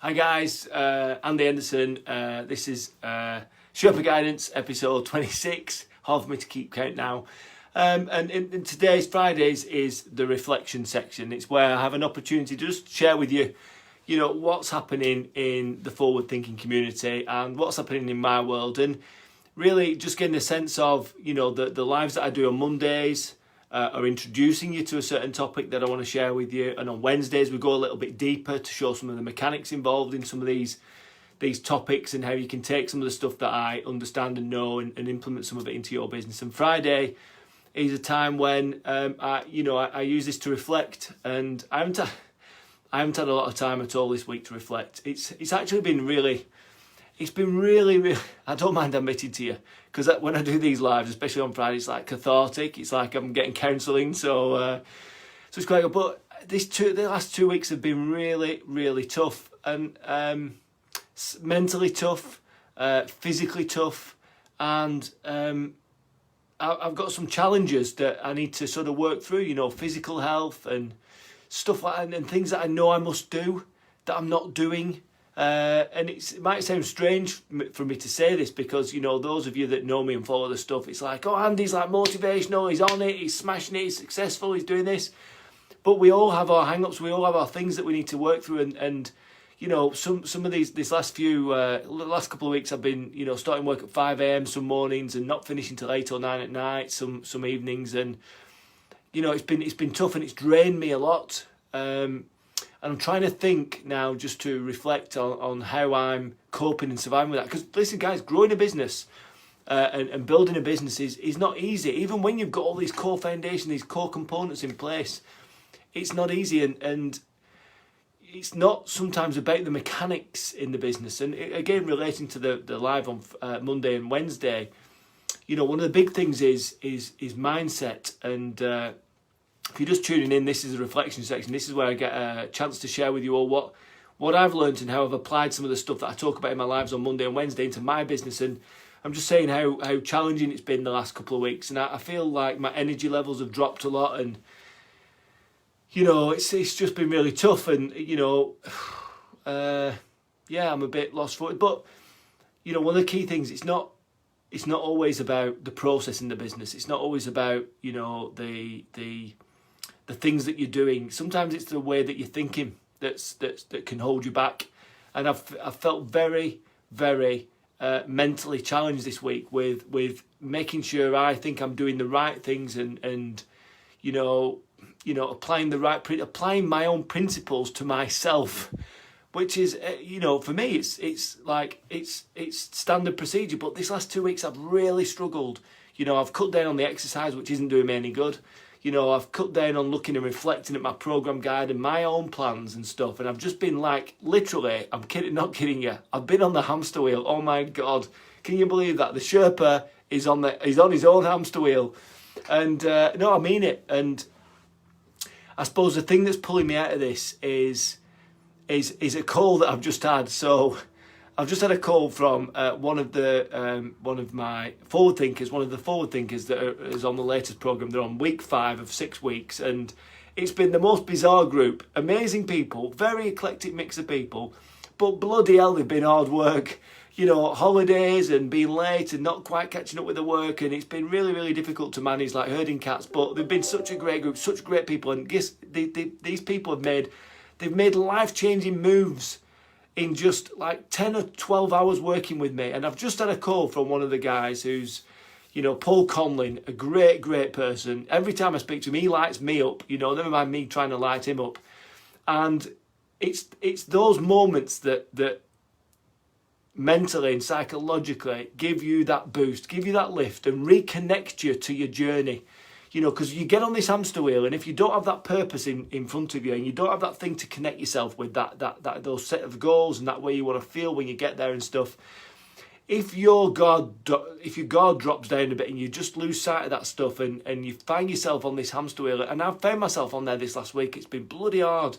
Hi guys, Andy Henderson. This is Sherpa Guidance, episode 26. Hard for me to keep count now. And in today's Fridays is the reflection section. It's where I have an opportunity to just share with you, what's happening in the forward thinking community and what's happening in my world, and really just getting a sense of, the lives that I do on Mondays. Are introducing you to a certain topic that I want to share with you, and on Wednesdays we go a little bit deeper to show some of the mechanics involved in some of these topics and how you can take some of the stuff that I understand and know and implement some of it into your business. And Friday is a time when I use this to reflect, and I haven't had a lot of time at all this week to reflect. It's actually been really. It's been really, I don't mind admitting to you, because when I do these lives, especially on Friday, it's like cathartic. It's like I'm getting counselling, so it's quite good. But the last 2 weeks have been really, really tough, and mentally tough, physically tough, and I've got some challenges that I need to sort of work through. Physical health and stuff like that, and things that I know I must do that I'm not doing. And it might sound strange for me to say this, because those of you that know me and follow the stuff, it's like, oh, Andy's like motivational, he's on it, he's smashing it, he's successful, he's doing this. But we all have our hang-ups, we all have our things that we need to work through, and some of this last couple of weeks I've been starting work at 5 a.m. some mornings and not finishing till 8 or 9 at night some evenings, and it's been tough, and it's drained me a lot. And I'm trying to think now, just to reflect on how I'm coping and surviving with that. Because listen, guys, growing a business and building a business is not easy. Even when you've got all these core foundations, these core components in place, it's not easy. And it's not sometimes about the mechanics in the business. And again, relating to the live on Monday and Wednesday, one of the big things is mindset. And if you're just tuning in, this is a reflection section. This is where I get a chance to share with you all what I've learned and how I've applied some of the stuff that I talk about in my lives on Monday and Wednesday into my business. And I'm just saying how challenging it's been the last couple of weeks. And I feel like my energy levels have dropped a lot. And, it's just been really tough. And, I'm a bit lost for it. But, one of the key things, it's not always about the process in the business. It's not always about, the things that you're doing. Sometimes it's the way that you're thinking that can hold you back. And I've felt very, very mentally challenged this week with making sure I think I'm doing the right things and applying my own principles to myself, which is for me it's standard procedure. But this last 2 weeks I've really struggled. I've cut down on the exercise, which isn't doing me any good. I've cut down on looking and reflecting at my program guide and my own plans and stuff. And I've just been like, literally, I'm not kidding you. I've been on the hamster wheel. Oh my God. Can you believe that? The Sherpa is on his own hamster wheel. And no, I mean it. And I suppose the thing that's pulling me out of this is a call that I've just had. So I've just had a call from one of my forward thinkers, one of the forward thinkers that is on the latest program. They're on week 5 of 6 weeks, and it's been the most bizarre group. Amazing people, very eclectic mix of people, but bloody hell, they've been hard work. Holidays and being late and not quite catching up with the work, and it's been really, really difficult to manage, like herding cats. But they've been such a great group, such great people, and these people have made life-changing moves in just like 10 or 12 hours working with me. And I've just had a call from one of the guys who's, Paul Conlin, a great, great person. Every time I speak to him, he lights me up, never mind me trying to light him up. And it's those moments that mentally and psychologically give you that boost, give you that lift and reconnect you to your journey. Because you get on this hamster wheel, and if you don't have that purpose in front of you, and you don't have that thing to connect yourself with, those set of goals and that way you want to feel when you get there and stuff, if your guard drops down a bit and you just lose sight of that stuff, and you find yourself on this hamster wheel, and I've found myself on there this last week, it's been bloody hard.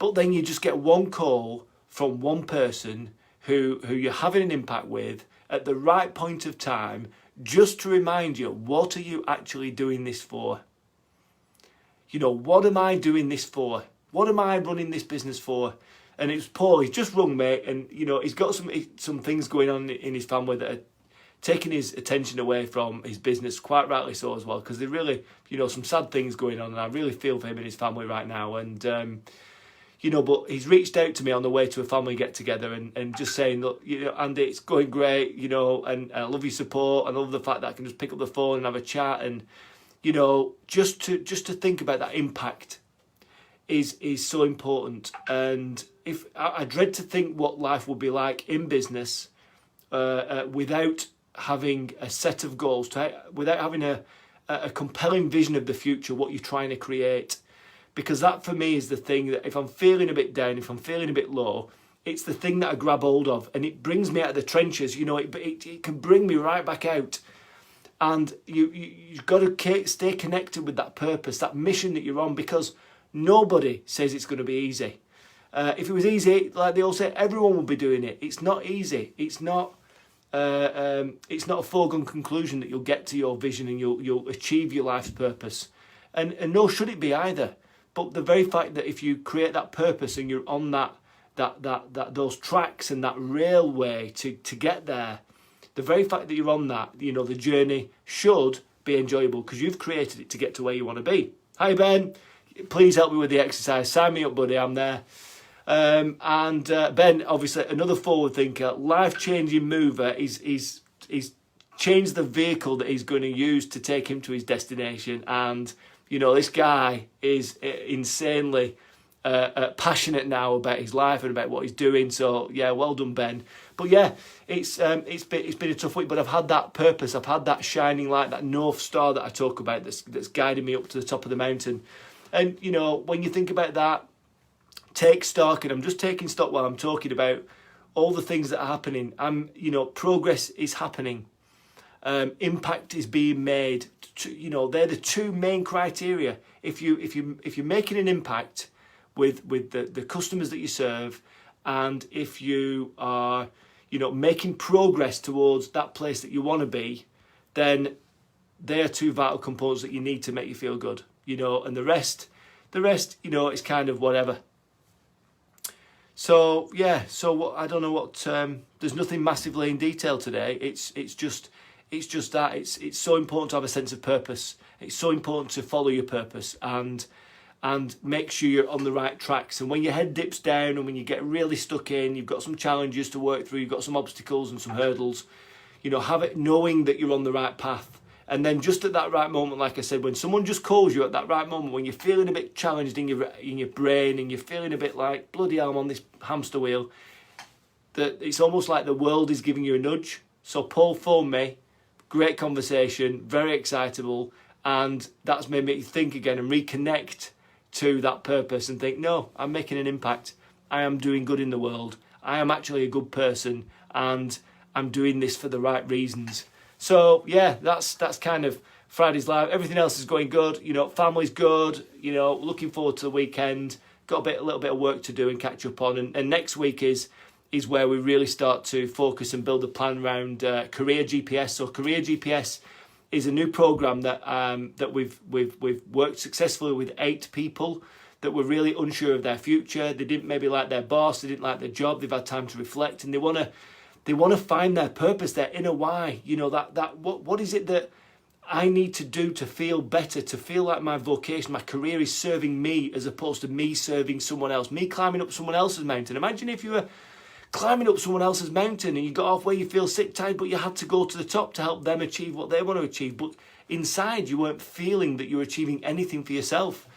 But then you just get one call from one person who you're having an impact with at the right point of time, just to remind you, what are you actually doing this for? What am I doing this for? What am I running this business for? And it's Paul. He's just rung me, and he's got some things going on in his family that are taking his attention away from his business, quite rightly so as well, because they're really, some sad things going on, and I really feel for him and his family right now. And but he's reached out to me on the way to a family get together, and just saying, look, Andy, it's going great, and I love your support, and I love the fact that I can just pick up the phone and have a chat, and just to think about that impact is so important. And if I dread to think what life would be like in business without having a set of goals, without having a compelling vision of the future, what you're trying to create. Because that for me is the thing that if I'm feeling a bit down, if I'm feeling a bit low, it's the thing that I grab hold of, and it brings me out of the trenches. It can bring me right back out. And you've got to stay connected with that purpose, that mission that you're on, because nobody says it's going to be easy. If it was easy, like they all say, everyone would be doing it. It's not easy. It's not a foregone conclusion that you'll get to your vision and you'll achieve your life's purpose. And nor should it be either. But the very fact that if you create that purpose and you're on those tracks and that railway to get there, the very fact that you're on that, the journey should be enjoyable because you've created it to get to where you want to be. Hi Ben, please help me with the exercise. Sign me up, buddy. I'm there. And Ben, obviously another forward thinker, life-changing mover. He's changed the vehicle that he's going to use to take him to his destination. And this guy is insanely passionate now about his life and about what he's doing. So yeah, well done, Ben. But yeah, it's been a tough week. But I've had that purpose. I've had that shining light, that North Star that I talk about. That's guiding me up to the top of the mountain. And when you think about that, take stock. And I'm just taking stock while I'm talking about all the things that are happening. Progress is happening. Impact is being made. They're the two main criteria. If you're making an impact with the customers that you serve, and if you are making progress towards that place that you want to be, then they are two vital components that you need to make you feel good. And the rest is kind of whatever. So yeah, I don't know what. There's nothing massively in detail today. It's just that it's so important to have a sense of purpose. It's so important to follow your purpose and make sure you're on the right tracks. And when your head dips down and when you get really stuck in, you've got some challenges to work through, you've got some obstacles and some hurdles, have it knowing that you're on the right path. And then just at that right moment, like I said, when someone just calls you at that right moment, when you're feeling a bit challenged in your brain and you're feeling a bit like, bloody hell, I'm on this hamster wheel, that it's almost like the world is giving you a nudge. So Paul phoned me, great conversation, very excitable, and that's made me think again and reconnect to that purpose and think, no, I'm making an impact. I am doing good in the world. I am actually a good person, and I'm doing this for the right reasons. So yeah, that's kind of Friday's live. Everything else is going good. Family's good. Looking forward to the weekend. Got a little bit of work to do and catch up on. And next week is where we really start to focus and build a plan around Career GPS. So Career GPS is a new program that we've worked successfully with 8 people that were really unsure of their future. They didn't maybe like their boss. They didn't like their job. They've had time to reflect, and they want to find their purpose, their inner why. What is it that I need to do to feel better, to feel like my vocation, my career is serving me as opposed to me serving someone else, me climbing up someone else's mountain. Imagine if you were climbing up someone else's mountain and you got off where you feel sick, tired, but you had to go to the top to help them achieve what they want to achieve. But inside you weren't feeling that you were achieving anything for yourself.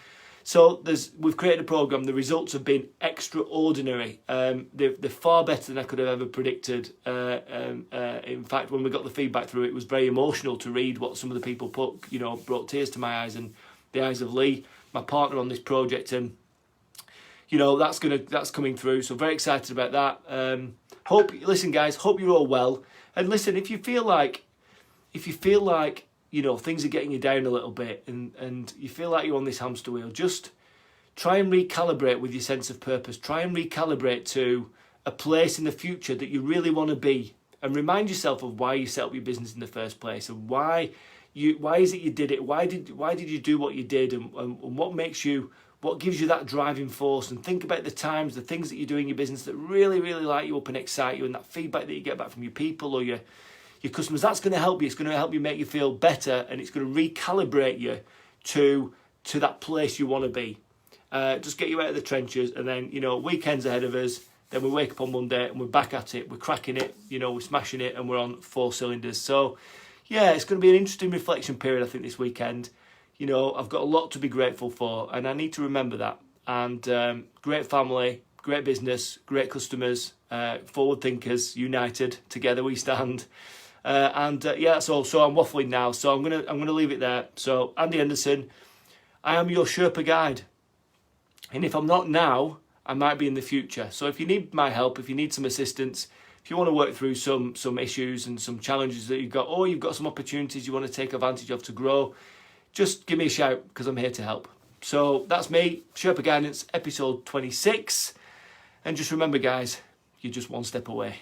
So we've created a program. The results have been extraordinary. They're far better than I could have ever predicted. In fact, when we got the feedback through, it was very emotional to read what some of the people put. Brought tears to my eyes and the eyes of Lee, my partner on this project, and that's coming through. So very excited about that. Listen, guys, hope you're all well. And listen, if you feel like things are getting you down a little bit and you feel like you're on this hamster wheel, just try and recalibrate with your sense of purpose. Try and recalibrate to a place in the future that you really want to be, and remind yourself of why you set up your business in the first place, and why is it you did it? Why did you do what you did, and what makes you what gives you that driving force, and think about the times, the things that you do in your business that really, really light you up and excite you, and that feedback that you get back from your people or your customers. That's going to help you. It's going to help you make you feel better, and it's going to recalibrate you to that place you want to be. Just get you out of the trenches, and then, weekends ahead of us. Then we wake up on Monday and we're back at it. We're cracking it, we're smashing it, and we're on 4 cylinders. So, yeah, it's going to be an interesting reflection period, I think, this weekend. I've got a lot to be grateful for, and I need to remember that. And great family, great business, great customers, forward thinkers, united, together we stand. That's all. So I'm waffling now. So I'm gonna leave it there. So Andy Henderson, I am your Sherpa guide, and if I'm not now, I might be in the future. So if you need my help, if you need some assistance, if you want to work through some issues and some challenges that you've got, or you've got some opportunities you want to take advantage of to grow, just give me a shout, because I'm here to help. So that's me, Sherpa Guidance, episode 26. And just remember, guys, you're just one step away.